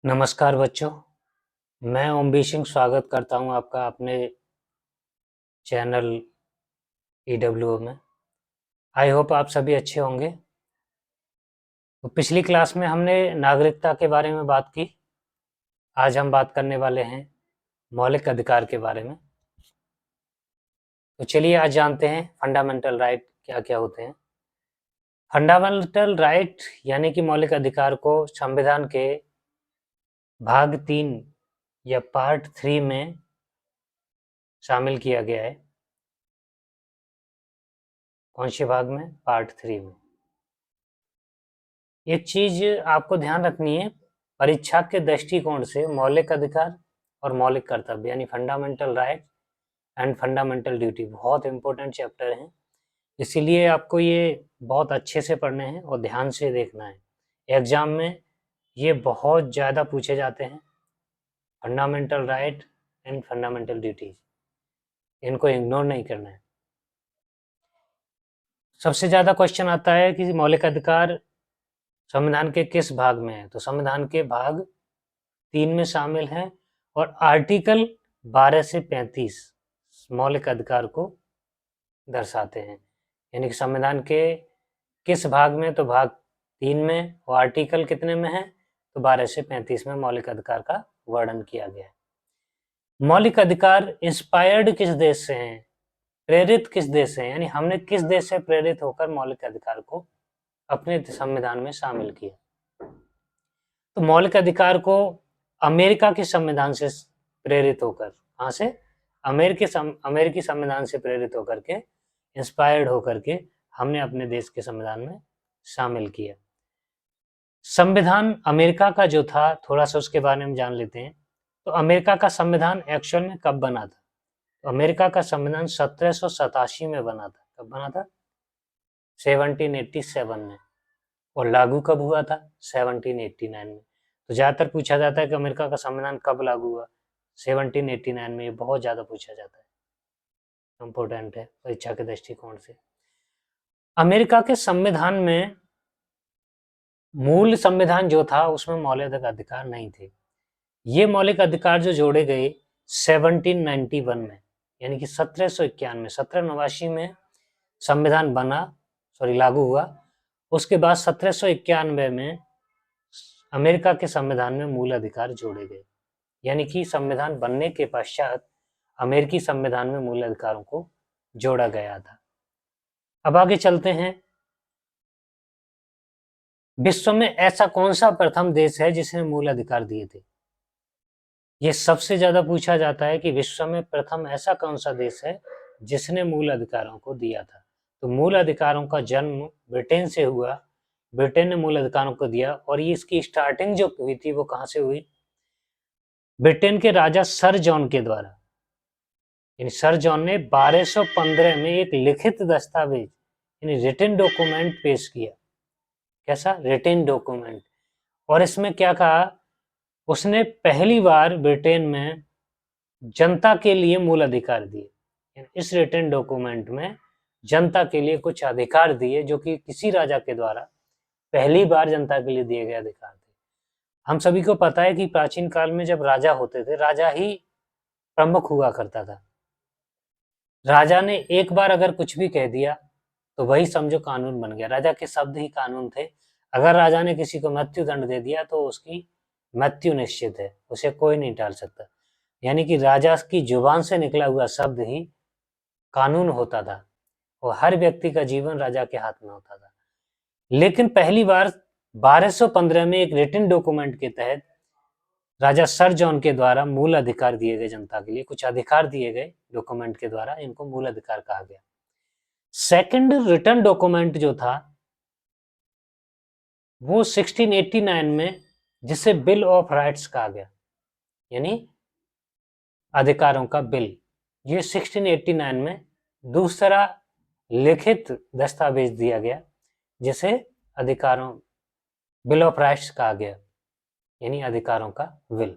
नमस्कार बच्चों, मैं ओमबी सिंह स्वागत करता हूं आपका अपने चैनल EWO में। आई होप आप सभी अच्छे होंगे। तो पिछली क्लास में हमने नागरिकता के बारे में बात की। आज हम बात करने वाले हैं मौलिक अधिकार के बारे में। तो चलिए आज जानते हैं फंडामेंटल राइट क्या क्या होते हैं। फंडामेंटल राइट यानी कि मौलिक अधिकार को संविधान के भाग 3 या पार्ट 3 में शामिल किया गया है। कौन से भाग में? पार्ट 3 में। एक चीज आपको ध्यान रखनी है, परीक्षा के दृष्टिकोण से मौलिक अधिकार और मौलिक कर्तव्य यानी fundamental right and fundamental duty बहुत इंपॉर्टेंट चैप्टर हैं। इसीलिए आपको ये बहुत अच्छे से पढ़ने हैं और ध्यान से देखना है। एग्जाम में ये बहुत ज़्यादा पूछे जाते हैं, fundamental right and fundamental duties, इनको इग्नोर नहीं करना है। सबसे ज़्यादा क्वेश्चन आता है कि मौलिक अधिकार संविधान के किस भाग में है? तो संविधान के भाग 3 में शामिल है और आर्टिकल 12 से 35 मौलिक अधिकार को दर्शाते हैं। यानी कि संविधान के किस भाग में? तो भाग 3 में। और आर्टिकल कितने में है? तो 12 से 35 में मौलिक अधिकार का वर्णन किया गया है। मौलिक अधिकार इंस्पायर्ड किस देश से हैं? प्रेरित किस देश से? यानी हमने किस देश से प्रेरित होकर मौलिक अधिकार को अपने संविधान में शामिल किया? तो मौलिक अधिकार को अमेरिका के संविधान से प्रेरित होकर, कहाँ से? अमेरिकी संविधान से प्रेरित होकर के, इंस्पायर्ड होकर के हमने अपने देश के संविधान में शामिल किया। संविधान अमेरिका का जो था, थोड़ा सा उसके बारे में जान लेते हैं। तो अमेरिका का संविधान एक्चुअल में कब बना था? तो अमेरिका का संविधान 1787 में बना था। कब बना था? 1787 में। और लागू कब हुआ था? 1789 में। तो ज़्यादातर पूछा जाता है कि अमेरिका का संविधान कब लागू हुआ? 1789 में। ये बहुत ज़्यादा पूछा जाता है, इम्पोर्टेंट है परीक्षा के दृष्टिकोण से। अमेरिका के संविधान में, मूल संविधान जो था उसमें मौलिक अधिकार नहीं थे। ये मौलिक अधिकार जो जोड़े गए 1791 में, यानी कि 1789 में संविधान लागू हुआ। उसके बाद 1791 में अमेरिका के संविधान में मूल अधिकार जोड़े गए। यानी कि संविधान बनने के पश्चात अमेरिकी संविधान में मूल अधिकारों को जोड़ा गया था। अब आगे चलते हैं। विश्व में ऐसा कौन सा प्रथम देश है जिसने मूल अधिकार दिए थे? ये सबसे ज्यादा पूछा जाता है कि विश्व में प्रथम ऐसा कौन सा देश है जिसने मूल अधिकारों को दिया था? तो मूल अधिकारों का जन्म ब्रिटेन से हुआ। ब्रिटेन ने मूल अधिकारों को दिया और ये इसकी स्टार्टिंग जो हुई थी वो कहाँ से हुई? ब्रिटेन के राजा सर जॉन के द्वारा। यानी सर जॉन ने 1215 में एक लिखित दस्तावेज यानी रिटन डॉक्यूमेंट पेश किया। कैसा? Written document. और इसमें क्या कहा? उसने पहली बार ब्रिटेन में जनता के लिए मूल अधिकार दिए। इस रिटन डॉक्यूमेंट में जनता के लिए कुछ अधिकार दिए जो कि किसी राजा के द्वारा पहली बार जनता के लिए दिए गए अधिकार थे। हम सभी को पता है कि प्राचीन काल में जब राजा होते थे, राजा ही प्रमुख हुआ करता था। राजा ने एक बार अगर कुछ भी कह दिया तो वही समझो कानून बन गया। राजा के शब्द ही कानून थे। अगर राजा ने किसी को मृत्यु दंड दे दिया तो उसकी मृत्यु निश्चित है, उसे कोई नहीं टाल सकता। यानी कि राजा की जुबान से निकला हुआ शब्द ही कानून होता था और हर व्यक्ति का जीवन राजा के हाथ में होता था। लेकिन पहली बार 1215 में एक रिटन डॉक्यूमेंट के तहत राजा सर जॉन के द्वारा मूल अधिकार दिए गए। जनता के लिए कुछ अधिकार दिए गए डॉक्यूमेंट के द्वारा, इनको मूल अधिकार कहा गया। सेकंड रिटन डॉक्यूमेंट जो था वो 1689 में, जिसे बिल ऑफ राइट्स कहा गया, यानी अधिकारों का बिल। ये 1689 में दूसरा लिखित दस्तावेज दिया गया जिसे अधिकारों बिल ऑफ राइट्स कहा गया, यानी अधिकारों का विल।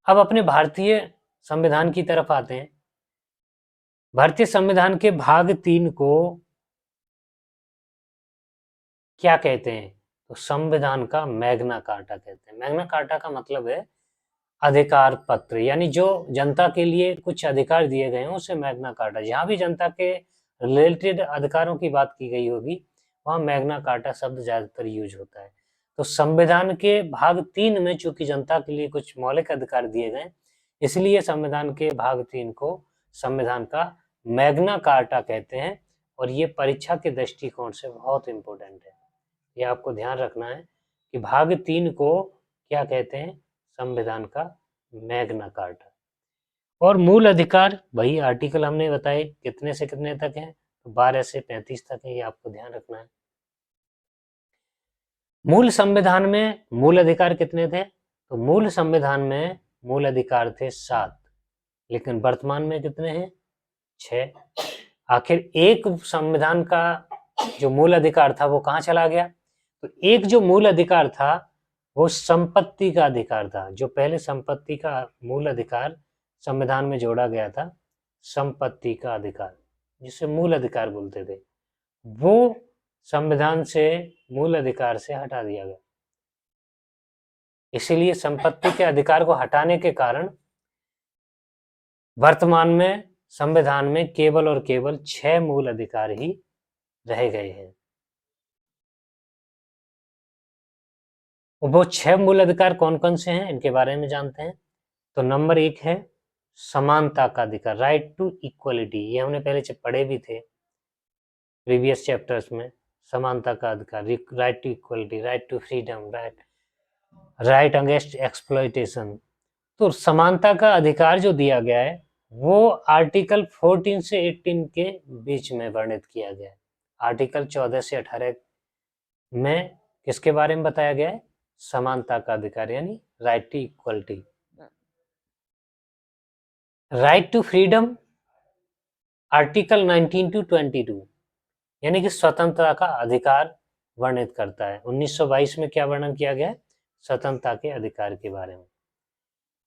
अब अपने भारतीय संविधान की तरफ आते हैं। भारतीय संविधान के भाग 3 को क्या कहते हैं? तो संविधान का मैग्ना कार्टा कहते हैं। मैग्ना कार्टा का मतलब है अधिकार पत्र, यानी जो जनता के लिए कुछ अधिकार दिए गए हैं उसे मैग्ना कार्टा। जहां भी जनता के रिलेटेड अधिकारों की बात की गई होगी वहां मैग्ना कार्टा शब्द ज्यादातर यूज होता है। तो संविधान के भाग 3 में चूंकि जनता के लिए कुछ मौलिक अधिकार दिए गए, इसलिए संविधान के भाग 3 को संविधान का मैग्ना कार्टा कहते हैं। और ये परीक्षा के दृष्टिकोण से बहुत इंपॉर्टेंट है, ये आपको ध्यान रखना है कि भाग 3 को क्या कहते हैं, संविधान का मैग्ना कार्टा। और मूल अधिकार वही आर्टिकल हमने बताए कितने से कितने तक है, तो 12 से 35 तक है, ये आपको ध्यान रखना है। मूल संविधान में मूल अधिकार कितने थे, तो मूल संविधान में मूल अधिकार थे 7, लेकिन वर्तमान में कितने हैं, 6। आखिर एक संविधान का जो मूल अधिकार था वो कहाँ चला गया, तो एक जो मूल अधिकार था वो संपत्ति का अधिकार था। जो पहले संपत्ति का मूल अधिकार संविधान में जोड़ा गया था, संपत्ति का अधिकार, जिसे मूल अधिकार बोलते थे, वो संविधान से मूल अधिकार से हटा दिया गया। इसीलिए संपत्ति के अधिकार को हटाने के कारण वर्तमान में संविधान में केवल और केवल 6 मूल अधिकार ही रह गए हैं। वो 6 मूल अधिकार कौन कौन से हैं, इनके बारे में जानते हैं। तो नंबर 1 है समानता का अधिकार, राइट टू इक्वलिटी। ये हमने पहले पढ़े भी थे प्रीवियस चैप्टर्स में। समानता का अधिकार, right to equality, right to freedom, right against exploitation. तो समानता का अधिकार जो दिया गया है वो आर्टिकल 14 से 18 के बीच में वर्णित किया गया है। आर्टिकल 14 से 18 में किसके बारे में बताया गया है, समानता का अधिकार यानी right to equality. Right to freedom article 19 to 22 यानी कि स्वतंत्रता का अधिकार वर्णित करता है। 1922 में क्या वर्णन किया गया है, स्वतंत्रता के अधिकार के बारे में।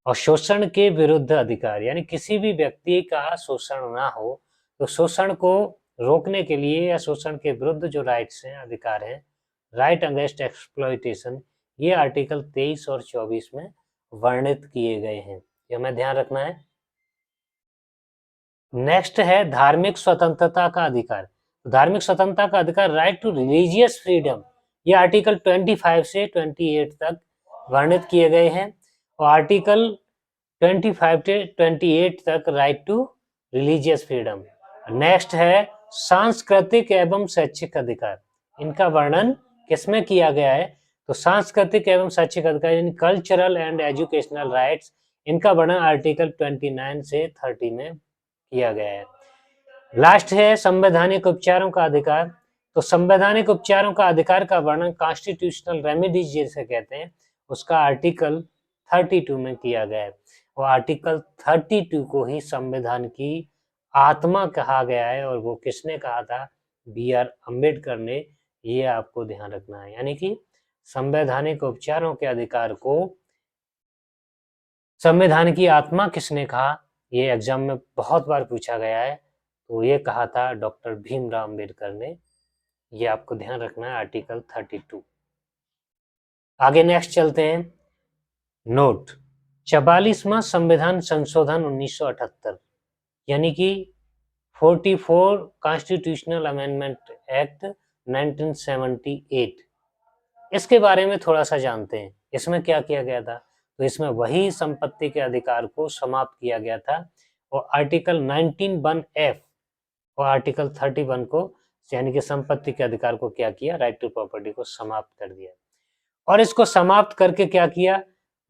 और शोषण के विरुद्ध अधिकार, यानी किसी भी व्यक्ति का शोषण ना हो, तो शोषण को रोकने के लिए या शोषण के विरुद्ध जो राइट्स हैं, अधिकार हैं, राइट अगेंस्ट एक्सप्लॉयटेशन, ये आर्टिकल 23 और 24 में वर्णित किए गए हैं, ये हमें ध्यान रखना है। नेक्स्ट है धार्मिक स्वतंत्रता का अधिकार। धार्मिक स्वतंत्रता का अधिकार, राइट टू रिलीजियस फ्रीडम, ये आर्टिकल 25 से 28 तक वर्णित किए गए हैं। और आर्टिकल 25 से 28 तक right to religious freedom. Next है सांस्कृतिक एवं शैक्षिक अधिकार। इनका वर्णन किसमें किया गया है, तो सांस्कृतिक एवं शैक्षिक अधिकार यानी कल्चरल एंड एजुकेशनल राइट्स, इनका वर्णन आर्टिकल 29 से 30 में किया गया है। लास्ट है संवैधानिक उपचारों का अधिकार। तो संवैधानिक उपचारों का अधिकार का वर्णन कॉन्स्टिट्यूशनल रेमेडीज जिसे कहते हैं, उसका आर्टिकल 32 में किया गया है। और आर्टिकल 32 को ही संविधान की आत्मा कहा गया है, और वो किसने कहा था, BR अम्बेडकर ने। ये आपको ध्यान रखना है, यानी कि संवैधानिक उपचारों के अधिकार को संविधान की आत्मा किसने कहा, ये एग्जाम में बहुत बार पूछा गया है। तो ये कहा था डॉक्टर भीमराव अम्बेडकर ने, ये आपको ध्यान रखना है, आर्टिकल 32। आगे नेक्स्ट चलते हैं। नोट 44वां संविधान संशोधन 1978 यानी कि 44 कॉन्स्टिट्यूशनल अमेंडमेंट एक्ट 1978, इसके बारे में थोड़ा सा जानते हैं। इसमें क्या किया गया था, तो इसमें वही संपत्ति के अधिकार को समाप्त किया गया था, और आर्टिकल 19(1)(f) और आर्टिकल 31 को, यानी कि संपत्ति के अधिकार को क्या किया, राइट टू प्रॉपर्टी को समाप्त कर दिया। और इसको समाप्त करके क्या किया,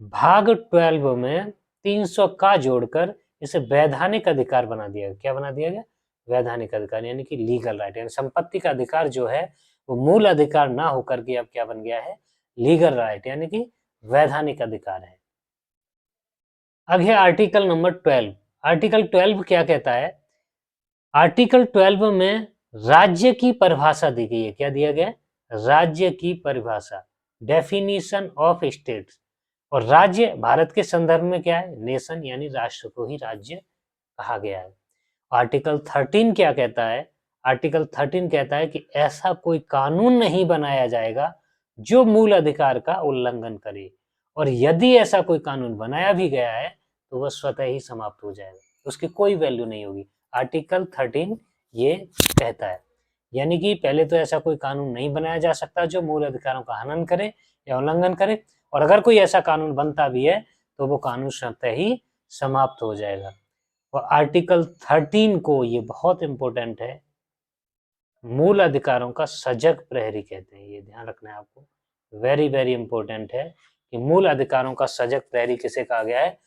भाग 12 में 300 का जोड़कर इसे वैधानिक अधिकार बना दिया। क्या बना दिया गया, वैधानिक अधिकार, यानी कि लीगल राइट। यानी संपत्ति का अधिकार जो है वो मूल अधिकार ना होकर के अब क्या बन गया है, लीगल राइट, यानी कि वैधानिक अधिकार है। अब है आर्टिकल नंबर 12। आर्टिकल 12 क्या कहता है, आर्टिकल 12 में राज्य की परिभाषा दी गई है। क्या दिया गया, राज्य की परिभाषा, डेफिनेशन ऑफ स्टेट्स। और राज्य भारत के संदर्भ में क्या है, नेशन, यानी राष्ट्र को ही राज्य कहा गया है। आर्टिकल 13 क्या कहता है, आर्टिकल 13 कहता है कि ऐसा कोई कानून नहीं बनाया जाएगा जो मूल अधिकार का उल्लंघन करे, और यदि ऐसा कोई कानून बनाया भी गया है तो वह स्वतः ही समाप्त हो जाएगा, उसकी कोई वैल्यू नहीं होगी। आर्टिकल 13 ये कहता है, यानी कि पहले तो ऐसा कोई कानून नहीं बनाया जा सकता जो मूल अधिकारों का हनन करे या उल्लंघन करे, और अगर कोई ऐसा कानून बनता भी है तो वो कानून स्वतः ही समाप्त हो जाएगा। और आर्टिकल 13 को, ये बहुत इंपॉर्टेंट है, मूल अधिकारों का सजग प्रहरी कहते हैं। ये ध्यान रखना है आपको, वेरी वेरी इंपॉर्टेंट है कि मूल अधिकारों का सजग प्रहरी किसे कहा गया है,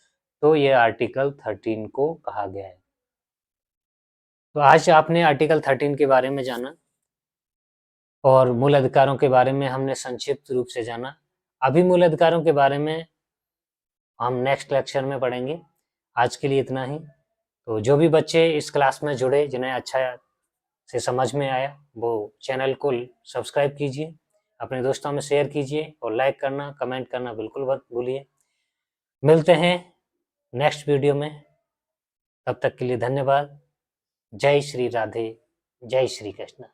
तो ये आर्टिकल 13 को कहा गया है। तो आज आपने आर्टिकल 13 के बारे में जाना और मूल अधिकारों के बारे में हमने संक्षिप्त रूप से जाना। अभी मूल अधिकारों के बारे में हम नेक्स्ट लेक्चर में पढ़ेंगे। आज के लिए इतना ही। तो जो भी बच्चे इस क्लास में जुड़े, जिन्हें अच्छा से समझ में आया, वो चैनल को सब्सक्राइब कीजिए, अपने दोस्तों में शेयर कीजिए और लाइक करना, कमेंट करना बिल्कुल मत भूलिए। मिलते हैं नेक्स्ट वीडियो में, तब तक के लिए धन्यवाद। जय श्री राधे, जय श्री कृष्ण।